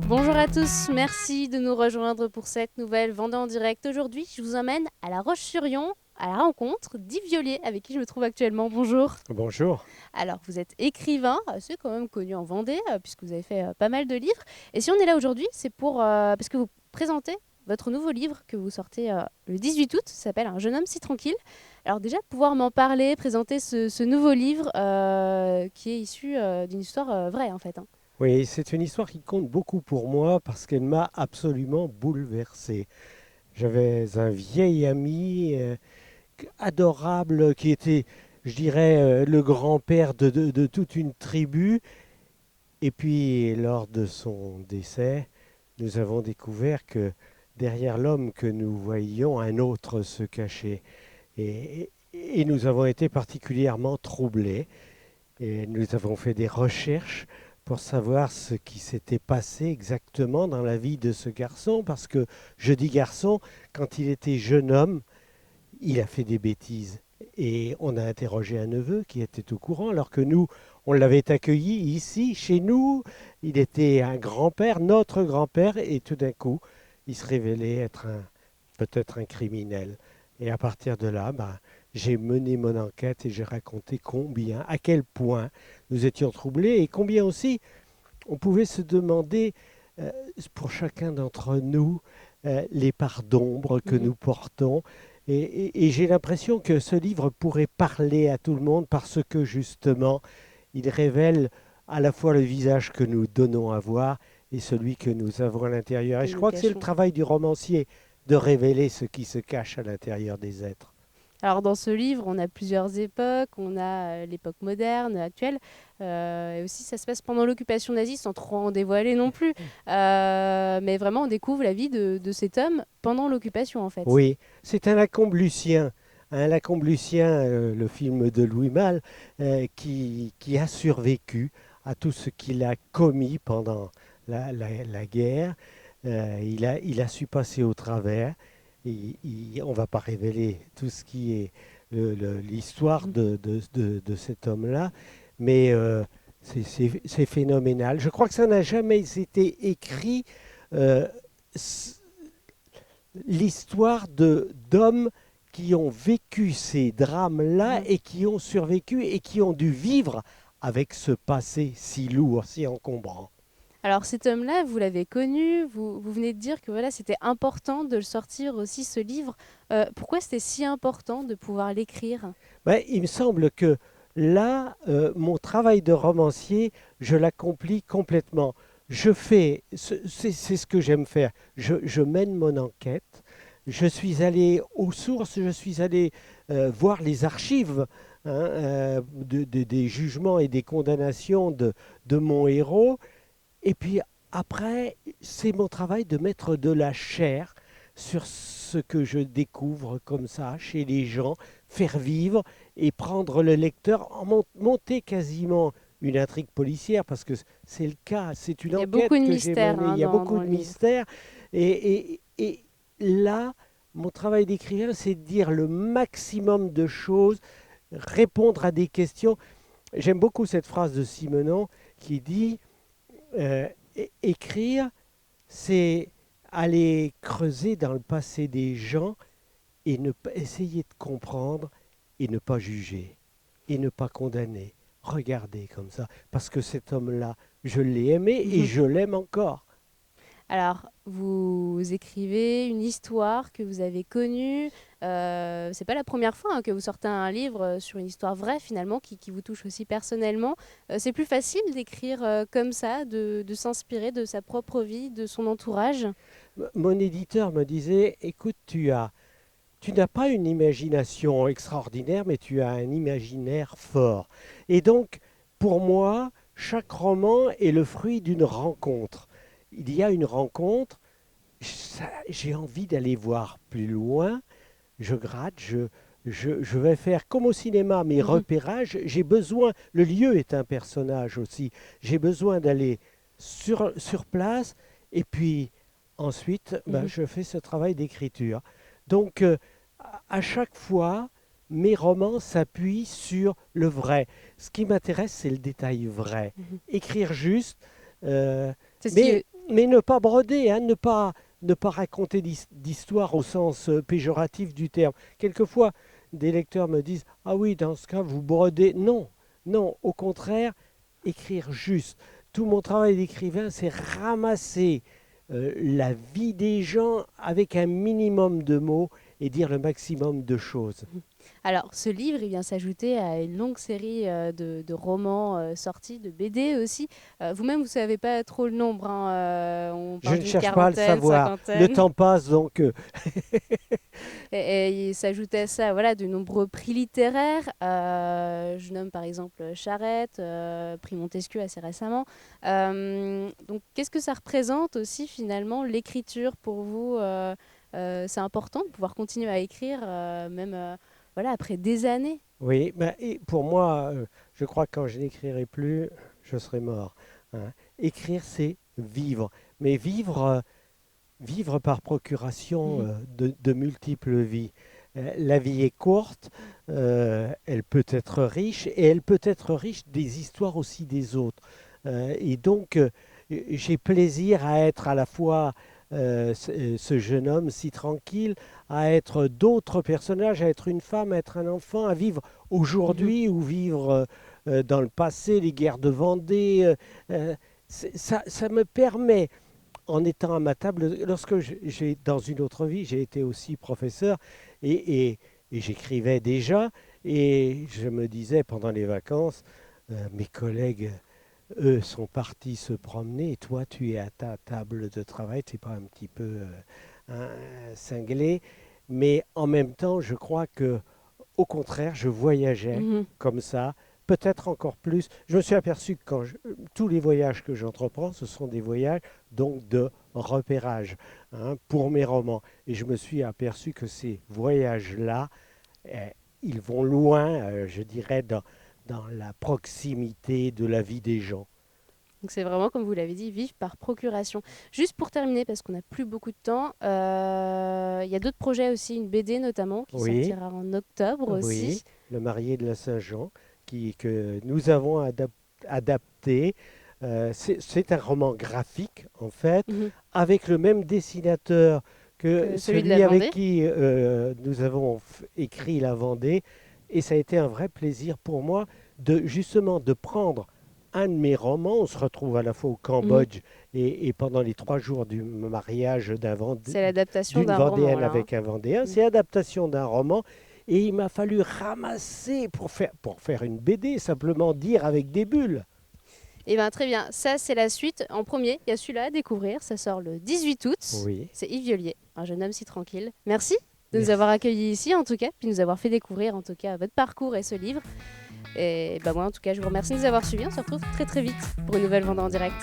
Bonjour à tous, merci de nous rejoindre pour cette nouvelle Vendée en direct. Aujourd'hui, je vous emmène à La Roche-sur-Yon, à la rencontre d'Yves Viollet, avec qui je me trouve actuellement. Bonjour. Bonjour. Alors, vous êtes écrivain, c'est quand même connu en Vendée, puisque vous avez fait pas mal de livres. Et si on est là aujourd'hui, c'est parce que vous présentez votre nouveau livre que vous sortez le 18 août, ça s'appelle Un jeune homme si tranquille. Alors déjà, de pouvoir m'en parler, présenter ce nouveau livre qui est issu d'une histoire vraie en fait, hein. Oui, c'est une histoire qui compte beaucoup pour moi parce qu'elle m'a absolument bouleversé. J'avais un vieil ami adorable qui était, je dirais, le grand-père de toute une tribu. Et puis, lors de son décès, nous avons découvert que derrière l'homme que nous voyions, un autre se cachait. Et nous avons été particulièrement troublés. Et nous avons fait des recherches pour savoir ce qui s'était passé exactement dans la vie de ce garçon, parce que je dis garçon, quand il était jeune homme, il a fait des bêtises. Et on a interrogé un neveu qui était au courant, alors que nous, on l'avait accueilli ici, chez nous. Il était un grand-père, notre grand-père, et tout d'un coup, il se révélait être peut-être un criminel. Et à partir de là, j'ai mené mon enquête et j'ai raconté à quel point nous étions troublés et combien aussi on pouvait se demander euh, pour chacun d'entre nous les parts d'ombre que Mhm. nous portons. Et j'ai l'impression que ce livre pourrait parler à tout le monde parce que justement, il révèle à la fois le visage que nous donnons à voir et celui que nous avons à l'intérieur. Et Que je nous crois que c'est le cachons. travail du romancier de révéler ce qui se cache à l'intérieur des êtres. Alors dans ce livre, on a plusieurs époques, on a l'époque moderne, actuelle, et aussi ça se passe pendant l'occupation nazie, sans trop en dévoiler non plus. Mais vraiment, on découvre la vie de cet homme pendant l'occupation en fait. Oui, c'est un Lacombe Lucien. Un Lacombe Lucien, le film de Louis Malle, qui a survécu à tout ce qu'il a commis pendant la guerre. Il a su passer au travers. On ne va pas révéler tout ce qui est l'histoire de cet homme-là, mais c'est phénoménal. Je crois que ça n'a jamais été écrit. euh, L'histoire de d'hommes qui ont vécu ces drames-là Mhm. et qui ont survécu et qui ont dû vivre avec ce passé si lourd, si encombrant. Alors cet homme-là, vous l'avez connu, vous venez de dire que voilà, c'était important de le sortir aussi, ce livre. Pourquoi c'était si important de pouvoir l'écrire? Ouais, il me semble que là, mon travail de romancier, je l'accomplis complètement. C'est ce que j'aime faire. Je mène mon enquête. Je suis allé aux sources, je suis allé voir les archives, hein, des jugements et des condamnations de mon héros. Et puis après, c'est mon travail de mettre de la chair sur ce que je découvre comme ça chez les gens, faire vivre et prendre le lecteur, monter quasiment une intrigue policière, parce que c'est le cas, c'est une Il y a beaucoup enquête de que j'ai mystères menée, hein, il y a beaucoup dans de le livre. mystères. Et là, mon travail d'écrivain, c'est de dire le maximum de choses, répondre à des questions. J'aime beaucoup cette phrase de Simenon qui dit euh, écrire, c'est aller creuser dans le passé des gens et essayer de comprendre et ne pas juger et ne pas condamner. Regarder comme ça, parce que cet homme-là, je l'ai aimé et Mhm. je l'aime encore. Alors, vous écrivez une histoire que vous avez connue. C'est pas la première fois hein, que vous sortez un livre sur une histoire vraie finalement qui vous touche aussi personnellement. C'est plus facile d'écrire comme ça, de s'inspirer de sa propre vie, de son entourage. Mon éditeur me disait, écoute, tu n'as pas une imagination extraordinaire, mais tu as un imaginaire fort. Et donc, pour moi, chaque roman est le fruit d'une rencontre. Il y a une rencontre, j'ai envie d'aller voir plus loin, je gratte, je vais faire comme au cinéma mes Mhm. repérages. J'ai besoin, le lieu est un personnage aussi, j'ai besoin d'aller sur place et puis ensuite, Mhm. je fais ce travail d'écriture. Donc, à chaque fois, mes romans s'appuient sur le vrai. Ce qui m'intéresse, c'est le détail vrai. Mhm. Écrire juste, euh, C'est ce mais, qui... mais ne pas broder, hein, ne pas raconter d'histoire au sens péjoratif du terme. Quelquefois, des lecteurs me disent: ah oui, dans ce cas, vous brodez. Non, non, au contraire, écrire juste. Tout mon travail d'écrivain, c'est ramasser la vie des gens avec un minimum de mots et dire le maximum de choses. Alors, ce livre, il vient s'ajouter à une longue série de romans sortis, de BD aussi. Vous-même, vous ne savez pas trop le nombre, hein, on Je parle ne d'une cherche pas à le quarantaine, savoir. Le cinquantaine. temps passe, donc Et il s'ajoutait à ça, voilà, de nombreux prix littéraires. Je nomme par exemple Charette, prix Montesquieu assez récemment. Donc, qu'est-ce que ça représente aussi finalement l'écriture pour vous? C'est important de pouvoir continuer à écrire, même voilà, après des années. oui. Et pour moi, je crois que quand je n'écrirai plus, je serai mort, hein. Écrire, c'est vivre. Mais vivre par procuration Mhm. de multiples vies. La vie est courte, elle peut être riche, et elle peut être riche des histoires aussi des autres. Et donc, j'ai plaisir à être à la fois ce jeune homme si tranquille, à être d'autres personnages, à être une femme, à être un enfant, à vivre Mhm. aujourd'hui ou vivre dans le passé, les guerres de Vendée. Ça me permet, en étant à ma table, lorsque j'ai dans une autre vie, j'ai été aussi professeur et j'écrivais déjà et je me disais pendant les vacances, mes collègues, eux, sont partis se promener et toi, tu es à ta table de travail, tu n'es pas un petit peu cinglé, mais en même temps, je crois que au contraire, je voyageais Mhm. comme ça, peut-être encore plus. Je me suis aperçu que tous les voyages que j'entreprends, ce sont des voyages donc de repérage, hein, pour mes romans. Et je me suis aperçu que ces voyages-là, eh, ils vont loin, je dirais, dans la proximité de la vie des gens. Donc c'est vraiment, comme vous l'avez dit, vivre par procuration. Juste pour terminer, parce qu'on n'a plus beaucoup de temps, il y a d'autres projets aussi, une BD notamment, qui Oui, sortira en octobre oui, aussi. le marié de la Saint-Jean, que nous avons adapté. C'est un roman graphique, en fait, Mhm. avec le même dessinateur que Que celui de la celui avec Vendée. qui nous avons écrit La Vendée. Et ça a été un vrai plaisir pour moi justement de prendre un de mes romans. On se retrouve à la fois au Mhm. Cambodge et pendant les 3 jours du mariage C'est l'adaptation d'une d'un roman, Vendéenne là, hein. avec un Vendéen. Mm. C'est l'adaptation d'un roman. Et il m'a fallu ramasser pour faire une BD, simplement dire avec des bulles. Eh bien, très bien. Ça, c'est la suite. En premier, il y a celui-là à découvrir. Ça sort le 18 août. Oui, C'est Yves Violier, un jeune homme si tranquille. Merci de nous avoir merci. accueillis ici, en tout cas, puis nous avoir fait découvrir, en tout cas, votre parcours et ce livre. Et bah moi, en tout cas, je vous remercie de nous avoir suivis. On se retrouve très très vite pour une nouvelle Vendée en direct.